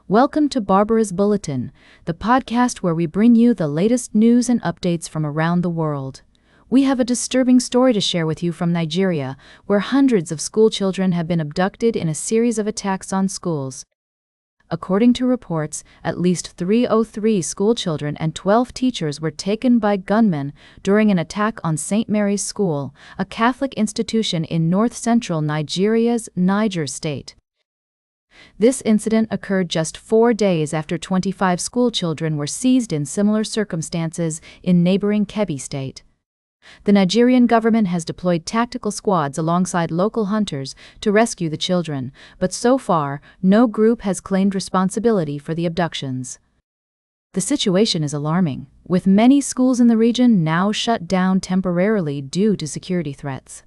Welcome to Barbara's Bulletin, the podcast where we bring you the latest news and updates from around the world. We have a disturbing story to share with you from Nigeria, where hundreds of schoolchildren have been abducted in a series of attacks on schools. According to reports, at least 303 schoolchildren and 12 teachers were taken by gunmen during an attack on St. Mary's School, a Catholic institution in north-central Nigeria's Niger State. This incident occurred just 4 days after 25 schoolchildren were seized in similar circumstances in neighboring Kebbi State. The Nigerian government has deployed tactical squads alongside local hunters to rescue the children, but so far, no group has claimed responsibility for the abductions. The situation is alarming, with many schools in the region now shut down temporarily due to security threats.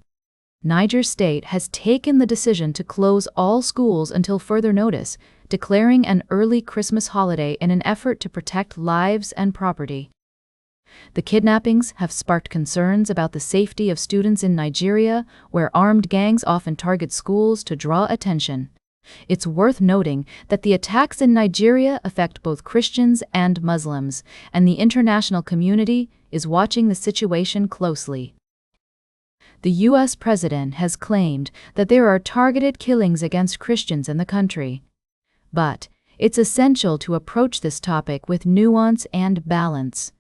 Niger State has taken the decision to close all schools until further notice, declaring an early Christmas holiday in an effort to protect lives and property. The kidnappings have sparked concerns about the safety of students in Nigeria, where armed gangs often target schools to draw attention. It's worth noting that the attacks in Nigeria affect both Christians and Muslims, and the international community is watching the situation closely. The U.S. president has claimed that there are targeted killings against Christians in the country. But it's essential to approach this topic with nuance and balance.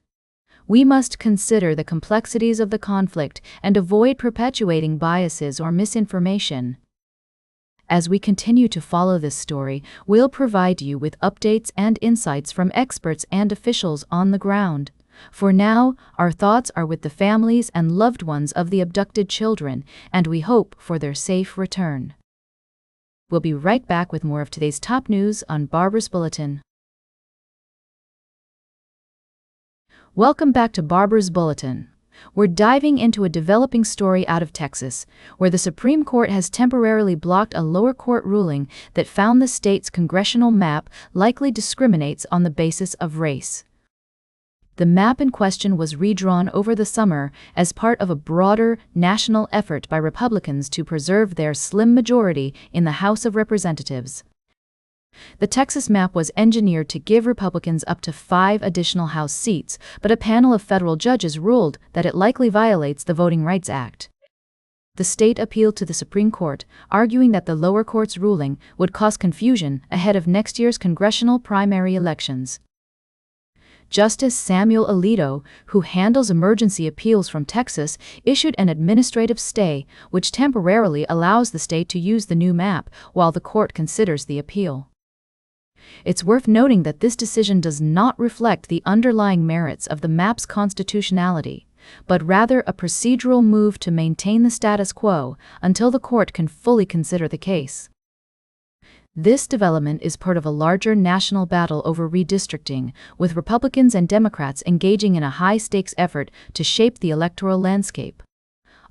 We must consider the complexities of the conflict and avoid perpetuating biases or misinformation. As we continue to follow this story, we'll provide you with updates and insights from experts and officials on the ground. For now, our thoughts are with the families and loved ones of the abducted children, and we hope for their safe return. We'll be right back with more of today's top news on Barbara's Bulletin. Welcome back to Barbara's Bulletin. We're diving into a developing story out of Texas, where the Supreme Court has temporarily blocked a lower court ruling that found the state's congressional map likely discriminates on the basis of race. The map in question was redrawn over the summer as part of a broader national effort by Republicans to preserve their slim majority in the House of Representatives. The Texas map was engineered to give Republicans up to 5 additional House seats, but a panel of federal judges ruled that it likely violates the Voting Rights Act. The state appealed to the Supreme Court, arguing that the lower court's ruling would cause confusion ahead of next year's congressional primary elections. Justice Samuel Alito, who handles emergency appeals from Texas, issued an administrative stay, which temporarily allows the state to use the new map while the court considers the appeal. It's worth noting that this decision does not reflect the underlying merits of the map's constitutionality, but rather a procedural move to maintain the status quo until the court can fully consider the case. This development is part of a larger national battle over redistricting, with Republicans and Democrats engaging in a high-stakes effort to shape the electoral landscape.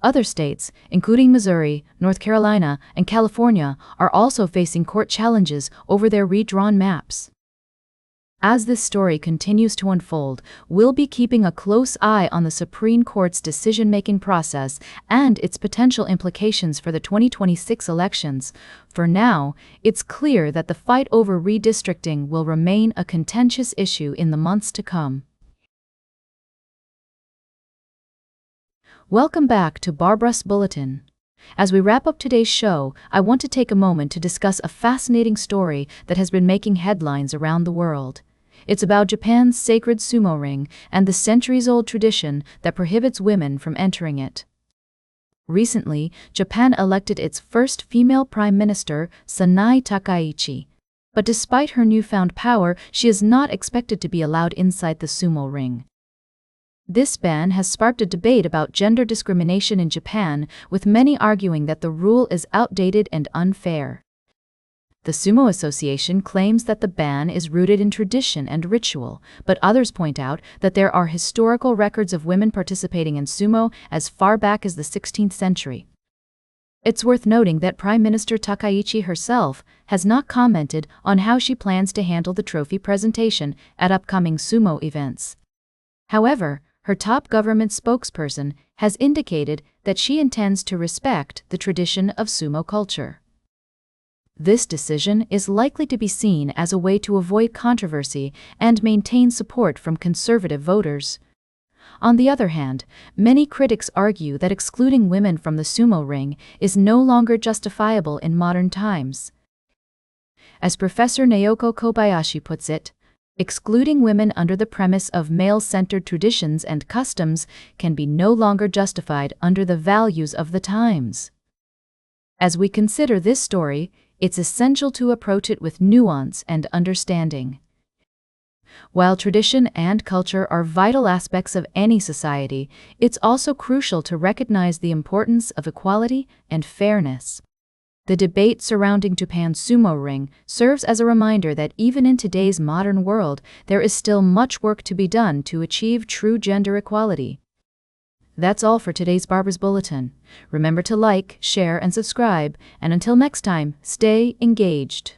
Other states, including Missouri, North Carolina, and California, are also facing court challenges over their redrawn maps. As this story continues to unfold, we'll be keeping a close eye on the Supreme Court's decision-making process and its potential implications for the 2026 elections. For now, it's clear that the fight over redistricting will remain a contentious issue in the months to come. Welcome back to Barbara's Bulletin. As we wrap up today's show, I want to take a moment to discuss a fascinating story that has been making headlines around the world. It's about Japan's sacred sumo ring and the centuries-old tradition that prohibits women from entering it. Recently, Japan elected its first female prime minister, Sanae Takaichi. But despite her newfound power, she is not expected to be allowed inside the sumo ring. This ban has sparked a debate about gender discrimination in Japan, with many arguing that the rule is outdated and unfair. The Sumo Association claims that the ban is rooted in tradition and ritual, but others point out that there are historical records of women participating in sumo as far back as the 16th century. It's worth noting that Prime Minister Takaichi herself has not commented on how she plans to handle the trophy presentation at upcoming sumo events. However, her top government spokesperson has indicated that she intends to respect the tradition of sumo culture. This decision is likely to be seen as a way to avoid controversy and maintain support from conservative voters. On the other hand, many critics argue that excluding women from the sumo ring is no longer justifiable in modern times. As Professor Naoko Kobayashi puts it, excluding women under the premise of male-centered traditions and customs can be no longer justified under the values of the times. As we consider this story, it's essential to approach it with nuance and understanding. While tradition and culture are vital aspects of any society, it's also crucial to recognize the importance of equality and fairness. The debate surrounding Japan's sumo ring serves as a reminder that even in today's modern world, there is still much work to be done to achieve true gender equality. That's all for today's Barber's Bulletin. Remember to like, share, and subscribe, and until next time, stay engaged.